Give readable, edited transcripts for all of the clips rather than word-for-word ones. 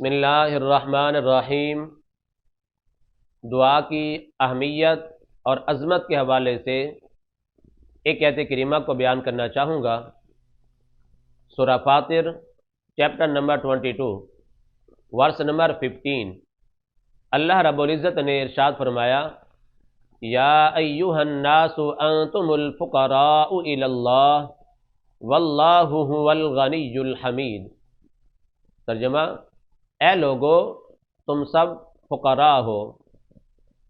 بسم اللہ الرحمن الرحیم۔ دعا کی اہمیت اور عظمت کے حوالے سے ایک آیت کریمہ کو بیان کرنا چاہوں گا۔ سورہ فاطر چیپٹر نمبر 22 ورس نمبر 15۔ اللہ رب العزت نے ارشاد فرمایا، یا ایھا الناس انتم الفقراء الی اللہ واللہ ھو الغنی الحمید۔ ترجمہ، اے لوگو تم سب فقراء ہو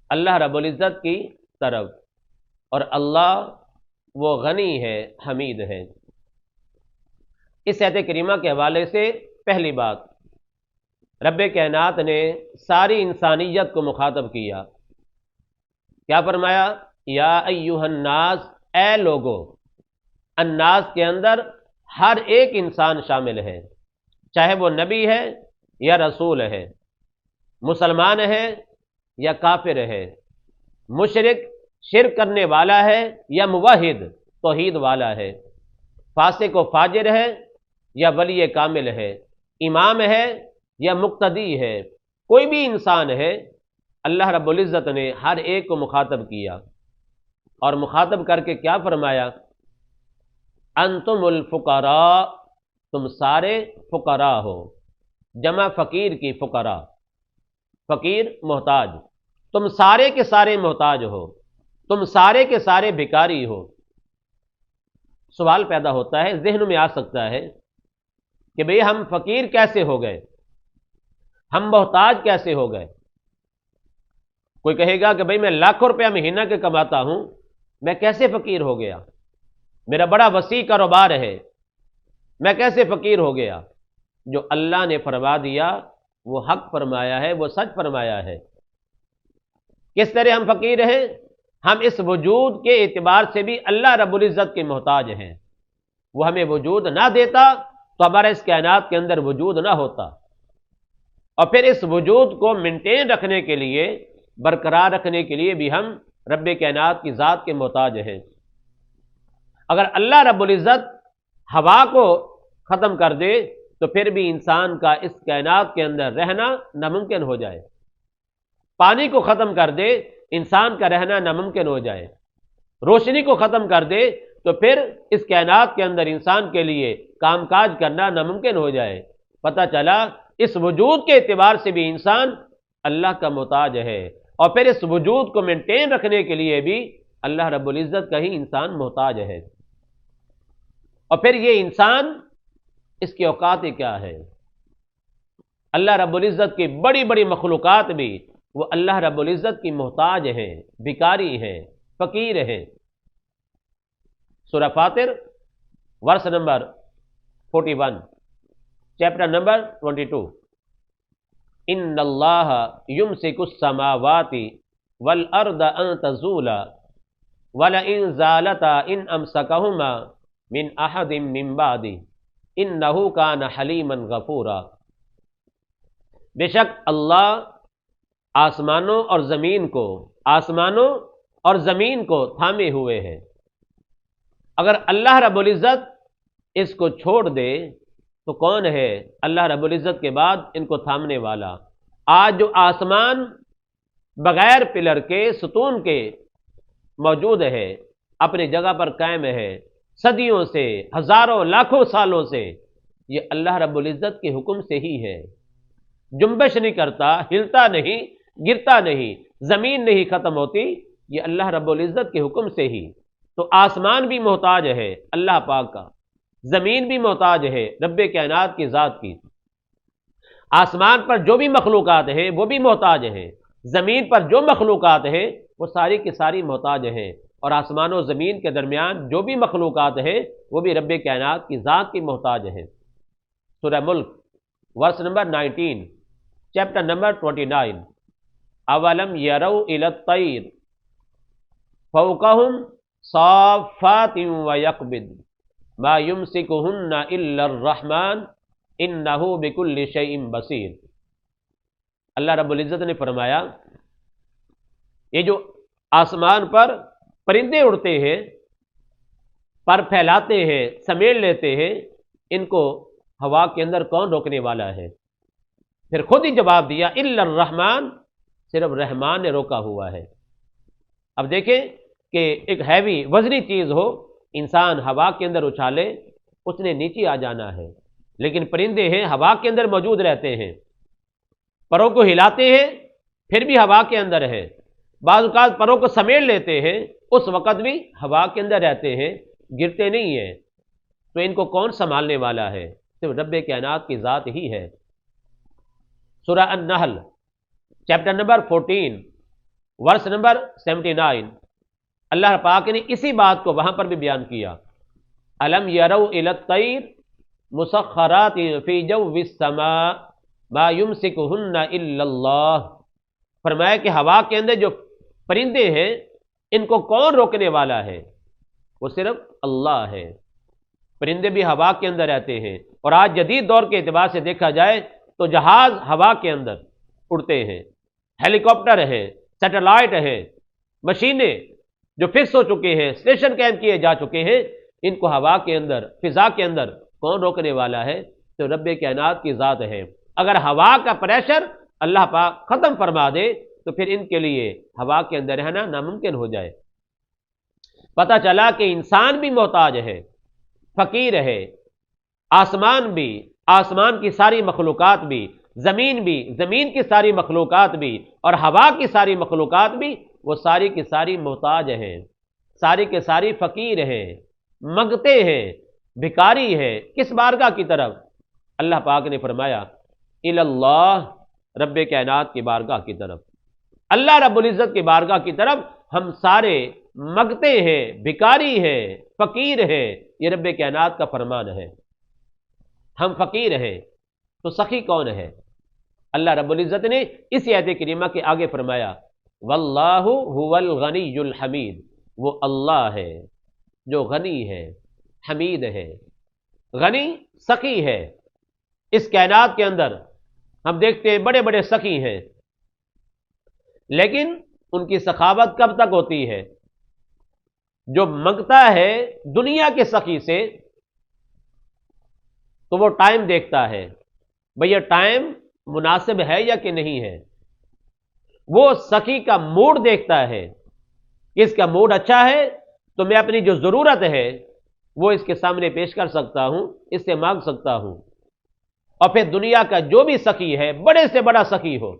اللہ رب العزت کی طرف، اور اللہ وہ غنی ہے، حمید ہے۔ اس آیت کریمہ کے حوالے سے پہلی بات، رب کائنات نے ساری انسانیت کو مخاطب کیا۔ کیا فرمایا؟ یا ایھا الناس، اے لوگو۔ الناس کے اندر ہر ایک انسان شامل ہے، چاہے وہ نبی ہے یا رسول ہے، مسلمان ہے یا کافر ہے، مشرک شرک کرنے والا ہے یا موحد توحید والا ہے، فاسق و فاجر ہے یا ولی کامل ہے، امام ہے یا مقتدی ہے، کوئی بھی انسان ہے، اللہ رب العزت نے ہر ایک کو مخاطب کیا، اور مخاطب کر کے کیا فرمایا؟ انتم الفقراء، تم سارے فقراء ہو، جمع فقیر کی فقراء، فقیر محتاج، تم سارے کے سارے محتاج ہو، تم سارے کے سارے بھکاری ہو۔ سوال پیدا ہوتا ہے، ذہن میں آ سکتا ہے کہ بھئی ہم فقیر کیسے ہو گئے، ہم محتاج کیسے ہو گئے؟ کوئی کہے گا کہ بھئی میں لاکھوں روپیہ مہینہ کے کماتا ہوں، میں کیسے فقیر ہو گیا؟ میرا بڑا وسیع کاروبار ہے، میں کیسے فقیر ہو گیا؟ جو اللہ نے فرما دیا وہ حق فرمایا ہے، وہ سچ فرمایا ہے۔ کس طرح ہم فقیر ہیں؟ ہم اس وجود کے اعتبار سے بھی اللہ رب العزت کے محتاج ہیں۔ وہ ہمیں وجود نہ دیتا تو ہمارا اس کائنات کے اندر وجود نہ ہوتا، اور پھر اس وجود کو مینٹین رکھنے کے لیے، برقرار رکھنے کے لیے بھی ہم رب کائنات کی ذات کے محتاج ہیں۔ اگر اللہ رب العزت ہوا کو ختم کر دے تو پھر بھی انسان کا اس کائنات کے اندر رہنا ناممکن ہو جائے، پانی کو ختم کر دے انسان کا رہنا ناممکن ہو جائے، روشنی کو ختم کر دے تو پھر اس کائنات کے اندر انسان کے لیے کام کاج کرنا ناممکن ہو جائے۔ پتہ چلا اس وجود کے اعتبار سے بھی انسان اللہ کا محتاج ہے، اور پھر اس وجود کو مینٹین رکھنے کے لیے بھی اللہ رب العزت کا ہی انسان محتاج ہے۔ اور پھر یہ انسان، اس کی اوقات کیا ہے؟ اللہ رب العزت کی بڑی بڑی مخلوقات بھی وہ اللہ رب العزت کی محتاج ہیں، بھکاری ہیں، فقیر ہیں۔ سورہ فاطر ورس نمبر 41 چیپٹر نمبر 22۔ ان اللہ یمسک السماوات والارض ان تزولا ولئن زالتا ان امسکہما من احد من بعدہ انہ کان حلیما غفورا۔ بے شک اللہ آسمانوں اور زمین کو تھامے ہوئے ہیں۔ اگر اللہ رب العزت اس کو چھوڑ دے تو کون ہے اللہ رب العزت کے بعد ان کو تھامنے والا؟ آج جو آسمان بغیر پلر کے، ستون کے موجود ہے، اپنی جگہ پر قائم ہے، صدیوں سے، ہزاروں لاکھوں سالوں سے، یہ اللہ رب العزت کے حکم سے ہی ہے۔ جنبش نہیں کرتا، ہلتا نہیں، گرتا نہیں، زمین نہیں ختم ہوتی، یہ اللہ رب العزت کے حکم سے ہی۔ تو آسمان بھی محتاج ہے اللہ پاک کا، زمین بھی محتاج ہے رب کائنات کی ذات کی۔ آسمان پر جو بھی مخلوقات ہیں وہ بھی محتاج ہیں، زمین پر جو مخلوقات ہیں وہ ساری کی ساری محتاج ہیں، اور آسمان و زمین کے درمیان جو بھی مخلوقات ہیں وہ بھی رب کائنات کی ذات کی محتاج ہیں۔ سورہ ملک ورس نمبر 19 چیپٹر نمبر 29۔ اولم یروا الی الطیر فوقہم صافات ویقبض ما یمسکہن الا الرحمن انہ بکل شیء بصیر۔ اللہ رب العزت نے فرمایا، یہ جو آسمان پر پرندے اڑتے ہیں، پر پھیلاتے ہیں، سمیٹ لیتے ہیں، ان کو ہوا کے اندر کون روکنے والا ہے؟ پھر خود ہی جواب دیا الا الرحمن، صرف رحمان نے روکا ہوا ہے۔ اب دیکھیں کہ ایک ہیوی وزنی چیز ہو، انسان ہوا کے اندر اچھالے، اس نے نیچے آ جانا ہے، لیکن پرندے ہیں ہوا کے اندر موجود رہتے ہیں، پروں کو ہلاتے ہیں پھر بھی ہوا کے اندر ہے، بعض اوقات پروں کو سمیٹ لیتے ہیں اس وقت بھی ہوا کے اندر رہتے ہیں، گرتے نہیں ہیں۔ تو ان کو کون سنبھالنے والا ہے؟ صرف رب کائنات کی ذات ہی ہے۔ سورہ النحل چیپٹر نمبر 14 ورس نمبر 79، اللہ پاک نے اسی بات کو وہاں پر بھی بیان کیا، الم یروا الی الطیر مسخرات فی جو السماء ما یمسکہن الا اللہ، فرمایا کہ ہوا کے اندر جو پرندے ہیں ان کو کون روکنے والا ہے؟ وہ صرف اللہ ہے۔ پرندے بھی ہوا کے اندر رہتے ہیں، اور آج جدید دور کے اعتبار سے دیکھا جائے تو جہاز ہوا کے اندر اڑتے ہیں، ہیلی کاپٹر ہیں، سیٹلائٹ ہیں، مشینیں جو فکس ہو چکے ہیں، اسٹیشن قائم کیے جا چکے ہیں، ان کو ہوا کے اندر، فضا کے اندر کون روکنے والا ہے؟ تو رب کائنات کی ذات ہے۔ اگر ہوا کا پریشر اللہ پاک ختم فرما دے تو پھر ان کے لیے ہوا کے اندر رہنا ناممکن ہو جائے۔ پتہ چلا کہ انسان بھی محتاج ہے، فقیر ہے، آسمان بھی، آسمان کی ساری مخلوقات بھی، زمین بھی، زمین کی ساری مخلوقات بھی، اور ہوا کی ساری مخلوقات بھی، وہ ساری کی ساری محتاج ہیں، ساری کے ساری فقیر ہیں، منگتے ہیں، بھکاری ہے۔ کس بارگاہ کی طرف؟ اللہ پاک نے فرمایا الی اللہ، رب کائنات کی بارگاہ کی طرف، اللہ رب العزت کی بارگاہ کی طرف ہم سارے منگتے ہیں، بھکاری ہیں، فقیر ہیں۔ یہ رب کائنات کا فرمان ہے، ہم فقیر ہیں تو سخی کون ہے؟ اللہ رب العزت نے اس آیت کریمہ کے آگے فرمایا واللہ هو الغنی الحمید، وہ اللہ ہے جو غنی ہے، حمید ہے۔ غنی سخی ہے۔ اس کائنات کے اندر ہم دیکھتے ہیں بڑے بڑے سخی ہیں، لیکن ان کی سخاوت کب تک ہوتی ہے؟ جو منگتا ہے دنیا کے سخی سے تو وہ ٹائم دیکھتا ہے، بھئی یہ ٹائم مناسب ہے یا کہ نہیں ہے۔ وہ سخی کا موڈ دیکھتا ہے کہ اس کا موڈ اچھا ہے تو میں اپنی جو ضرورت ہے وہ اس کے سامنے پیش کر سکتا ہوں، اس سے مانگ سکتا ہوں۔ اور پھر دنیا کا جو بھی سخی ہے، بڑے سے بڑا سخی ہو،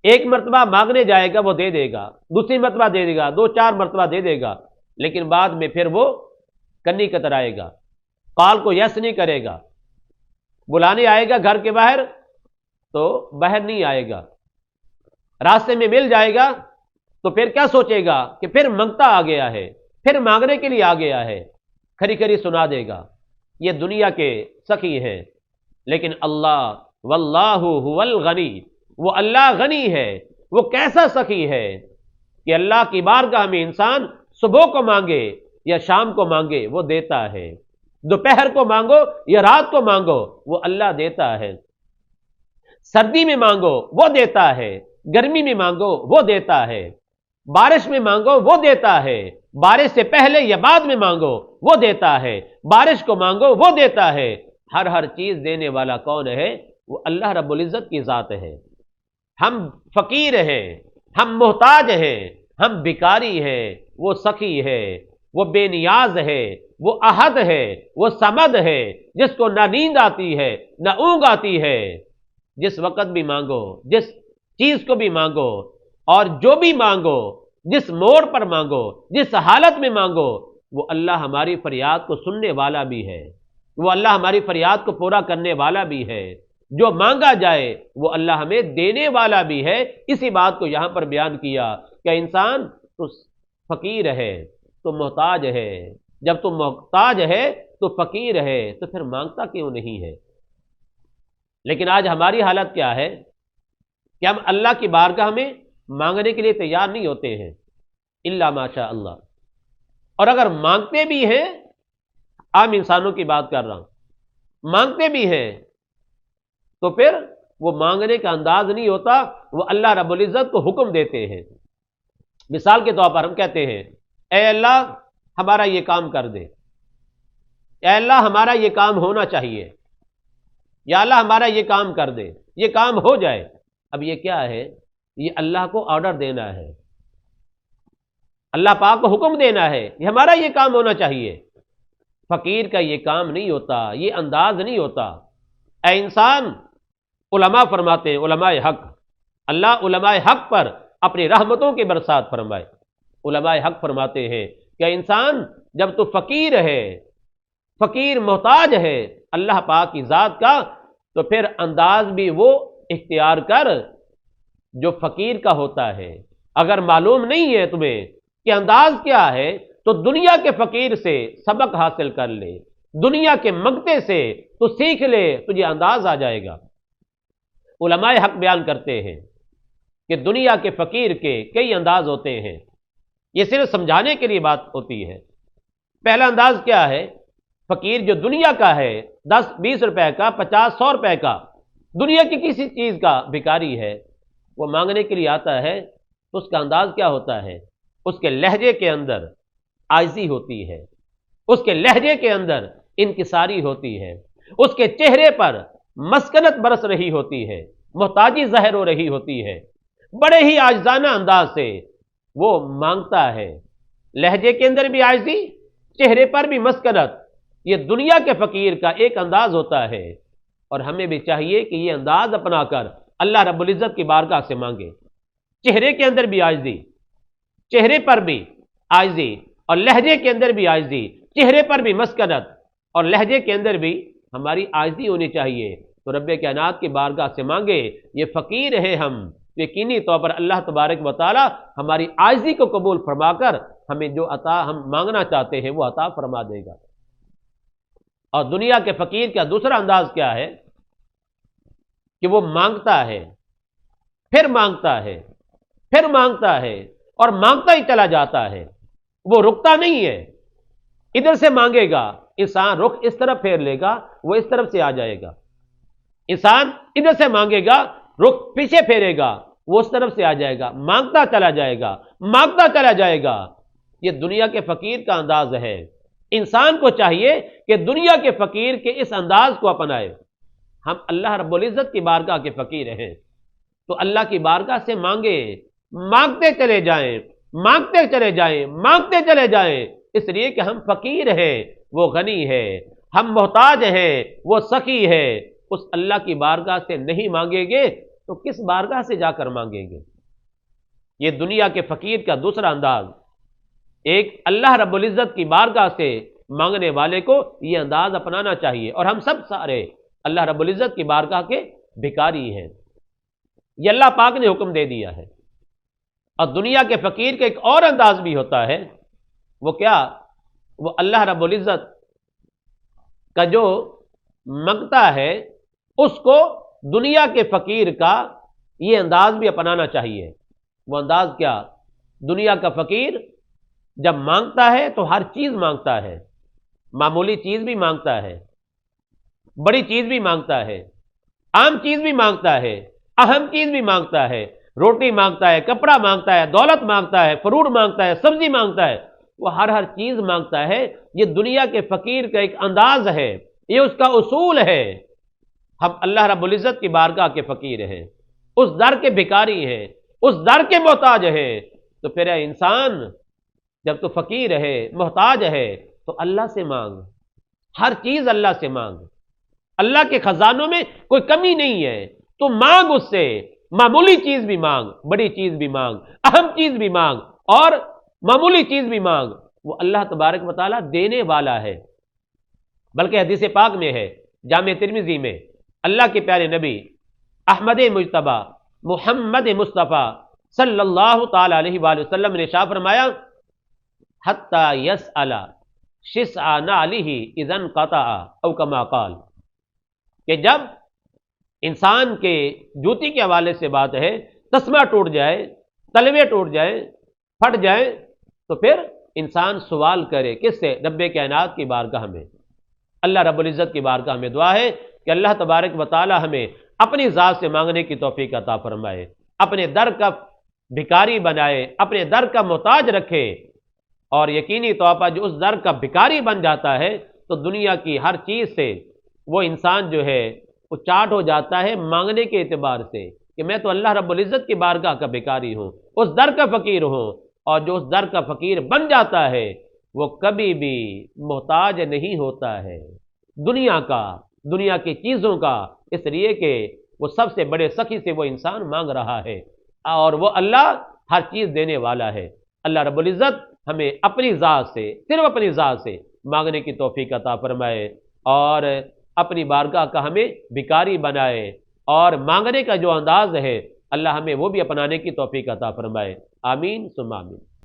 ایک مرتبہ مانگنے جائے گا وہ دے دے گا، دوسری مرتبہ دے دے گا، 2-4 مرتبہ دے دے گا، لیکن بعد میں پھر وہ کنی کترائے گا، کال کو یس نہیں کرے گا، بلانے آئے گا گھر کے باہر تو باہر نہیں آئے گا، راستے میں مل جائے گا تو پھر کیا سوچے گا کہ پھر منگتا آ گیا ہے، پھر مانگنے کے لیے آ گیا ہے، کھری کھری سنا دے گا۔ یہ دنیا کے سخی ہیں، لیکن اللہ واللہ هو الغنی، وہ اللہ غنی ہے۔ وہ کیسا سخی ہے کہ اللہ کی بارگاہ میں انسان صبح کو مانگے یا شام کو مانگے وہ دیتا ہے، دوپہر کو مانگو یا رات کو مانگو وہ اللہ دیتا ہے، سردی میں مانگو وہ دیتا ہے، گرمی میں مانگو وہ دیتا ہے، بارش میں مانگو وہ دیتا ہے، بارش سے پہلے یا بعد میں مانگو وہ دیتا ہے، بارش کو مانگو وہ دیتا ہے۔ ہر چیز دینے والا کون ہے؟ وہ اللہ رب العزت کی ذات ہے۔ ہم فقیر ہیں، ہم محتاج ہیں، ہم بھکاری ہیں، وہ سخی ہے، وہ بے نیاز ہے، وہ احد ہے، وہ صمد ہے، جس کو نہ نیند آتی ہے نہ اونگ آتی ہے۔ جس وقت بھی مانگو، جس چیز کو بھی مانگو، اور جو بھی مانگو، جس موڑ پر مانگو، جس حالت میں مانگو، وہ اللہ ہماری فریاد کو سننے والا بھی ہے، وہ اللہ ہماری فریاد کو پورا کرنے والا بھی ہے۔ جو مانگا جائے وہ اللہ ہمیں دینے والا بھی ہے۔ اسی بات کو یہاں پر بیان کیا کہ انسان تو فقیر ہے، تو محتاج ہے، جب تو محتاج ہے تو فقیر ہے تو پھر مانگتا کیوں نہیں ہے؟ لیکن آج ہماری حالت کیا ہے کہ ہم اللہ کی بارگاہ میں مانگنے کے لیے تیار نہیں ہوتے ہیں الا ماشاء اللہ، اور اگر مانگتے بھی ہیں، عام انسانوں کی بات کر رہا ہوں، مانگتے بھی ہیں تو پھر وہ مانگنے کا انداز نہیں ہوتا، وہ اللہ رب العزت کو حکم دیتے ہیں۔ مثال کے طور پر ہم کہتے ہیں اے اللہ ہمارا یہ کام کر دے، اے اللہ ہمارا یہ کام ہونا چاہیے، یا اللہ ہمارا یہ کام کر دے، یہ کام ہو جائے۔ اب یہ کیا ہے؟ یہ اللہ کو آرڈر دینا ہے، اللہ پاک کو حکم دینا ہے، یہ ہمارا یہ کام ہونا چاہیے۔ فقیر کا یہ کام نہیں ہوتا، یہ انداز نہیں ہوتا۔ اے انسان، علماء فرماتے ہیں، علماء حق، اللہ علماء حق پر اپنی رحمتوں کی برسات فرمائے۔ علماء حق فرماتے ہیں کہ انسان جب تو فقیر ہے، فقیر محتاج ہے اللہ پاک کی ذات کا، تو پھر انداز بھی وہ اختیار کر جو فقیر کا ہوتا ہے۔ اگر معلوم نہیں ہے تمہیں کہ انداز کیا ہے، تو دنیا کے فقیر سے سبق حاصل کر لے، دنیا کے منگتے سے تو سیکھ لے، تجھے انداز آ جائے گا۔ علماء حق بیان کرتے ہیں کہ دنیا کے فقیر کے کئی انداز ہوتے ہیں، یہ صرف سمجھانے کے لیے بات ہوتی ہے۔ پہلا انداز کیا ہے؟ فقیر جو دنیا کا ہے، 10-20 روپے کا، 50-100 روپے کا، دنیا کی کسی چیز کا بھکاری ہے، وہ مانگنے کے لیے آتا ہے، تو اس کا انداز کیا ہوتا ہے؟ اس کے لہجے کے اندر عاجزی ہوتی ہے، اس کے لہجے کے اندر انکساری ہوتی ہے، اس کے چہرے پر مسکنت برس رہی ہوتی ہے، محتاجی ظاہر ہو رہی ہوتی ہے، بڑے ہی عاجزانہ انداز سے وہ مانگتا ہے، لہجے کے اندر بھی عاجزی، چہرے پر بھی مسکنت۔ یہ دنیا کے فقیر کا ایک انداز ہوتا ہے، اور ہمیں بھی چاہیے کہ یہ انداز اپنا کر اللہ رب العزت کی بارگاہ سے مانگے۔ چہرے کے اندر بھی عاجزی، چہرے پر بھی عاجزی، اور لہجے کے اندر بھی عاجزی، چہرے پر بھی مسکنت اور لہجے کے اندر بھی ہماری عاجزی ہونی چاہیے۔ تو رب کائنات کی بارگاہ سے مانگے، یہ فقیر ہے ہم، یقینی طور پر اللہ تبارک و تعالی ہماری عاجزی کو قبول فرما کر ہمیں جو عطا ہم مانگنا چاہتے ہیں وہ عطا فرما دے گا۔ اور دنیا کے فقیر کا دوسرا انداز کیا ہے؟ کہ وہ مانگتا ہے، پھر مانگتا ہے، پھر مانگتا ہے، اور مانگتا ہی چلا جاتا ہے، وہ رکتا نہیں ہے۔ ادھر سے مانگے گا، انسان رخ اس طرف پھیر لے گا، وہ اس طرف سے آ جائے گا۔ انسان ادھر سے مانگے گا، رخ پیچھے پھیرے گا، وہ اس طرف سے آ جائے گا، مانگتا چلا جائے گا، مانگتا چلا جائے گا۔ یہ دنیا کے فقیر کا انداز ہے۔ انسان کو چاہیے کہ دنیا کے فقیر کے اس انداز کو اپنائے۔ ہم اللہ رب العزت کی بارگاہ کے فقیر ہیں، تو اللہ کی بارگاہ سے مانگے، مانگتے چلے جائیں، مانگتے چلے جائیں، مانگتے چلے جائیں، اس لیے کہ ہم فقیر ہیں، وہ غنی ہے، ہم محتاج ہیں، وہ سخی ہے۔ اس اللہ کی بارگاہ سے نہیں مانگیں گے تو کس بارگاہ سے جا کر مانگیں گے؟ یہ دنیا کے فقیر کا دوسرا انداز۔ ایک اللہ رب العزت کی بارگاہ سے مانگنے والے کو یہ انداز اپنانا چاہیے، اور ہم سب سارے اللہ رب العزت کی بارگاہ کے بھکاری ہیں، یہ اللہ پاک نے حکم دے دیا ہے۔ اور دنیا کے فقیر کا ایک اور انداز بھی ہوتا ہے، وہ کیا؟ وہ اللہ رب العزت کا جو منگتا ہے اس کو دنیا کے فقیر کا یہ انداز بھی اپنانا چاہیے۔ وہ انداز کیا؟ دنیا کا فقیر جب مانگتا ہے تو ہر چیز مانگتا ہے، معمولی چیز بھی مانگتا ہے، بڑی چیز بھی مانگتا ہے، عام چیز بھی مانگتا ہے، اہم چیز بھی مانگتا ہے، روٹی مانگتا ہے، کپڑا مانگتا ہے، دولت مانگتا ہے، فروٹ مانگتا ہے، سبزی مانگتا ہے، وہ ہر چیز مانگتا ہے۔ یہ دنیا کے فقیر کا ایک انداز ہے، یہ اس کا اصول ہے۔ ہم اللہ رب العزت کی بارگاہ کے فقیر ہیں، اس در کے بھکاری ہیں، اس در کے محتاج ہیں۔ تو پھر اے انسان، جب تو فقیر ہے، محتاج ہے، تو اللہ سے مانگ، ہر چیز اللہ سے مانگ۔ اللہ کے خزانوں میں کوئی کمی نہیں ہے، تو مانگ اس سے، معمولی چیز بھی مانگ، بڑی چیز بھی مانگ، اہم چیز بھی مانگ، اور معمولی چیز بھی مانگ۔ وہ اللہ تبارک و تعالیٰ دینے والا ہے۔ بلکہ حدیث پاک میں ہے، جامع ترمذی میں، اللہ کے پیارے نبی احمد مجتبی محمد مصطفیٰ صلی اللہ تعالی علیہ وآلہ وسلم نے ارشاد فرمایا، حتی یسأل شسع نعلہ اذا انقطع، او کما قال، کہ جب انسان کے جوتی کے حوالے سے بات ہے، تسمہ ٹوٹ جائے، تلوے ٹوٹ جائے، پھٹ جائے، تو پھر انسان سوال کرے کس سے؟ رب کائنات کی بارگاہ میں۔ اللہ رب العزت کی بارگاہ میں دعا ہے کہ اللہ تبارک و تعالی ہمیں اپنی ذات سے مانگنے کی توفیق عطا فرمائے، اپنے در کا بھکاری بنائے، اپنے در کا محتاج رکھے، اور یقینی طور پر جو اس در کا بھکاری بن جاتا ہے تو دنیا کی ہر چیز سے وہ انسان جو ہے وہ چاٹ ہو جاتا ہے مانگنے کے اعتبار سے کہ میں تو اللہ رب العزت کی بارگاہ کا بھکاری ہوں، اس در کا فقیر ہوں، اور جو اس در کا فقیر بن جاتا ہے وہ کبھی بھی محتاج نہیں ہوتا ہے دنیا کا، دنیا کی چیزوں کا، اس لیے کہ وہ سب سے بڑے سخی سے وہ انسان مانگ رہا ہے، اور وہ اللہ ہر چیز دینے والا ہے۔ اللہ رب العزت ہمیں اپنی ذات سے، صرف اپنی ذات سے مانگنے کی توفیق عطا فرمائے، اور اپنی بارگاہ کا ہمیں بھکاری بنائے، اور مانگنے کا جو انداز ہے اللہ ہمیں وہ بھی اپنانے کی توفیق عطا فرمائے۔ آمین ثم آمین۔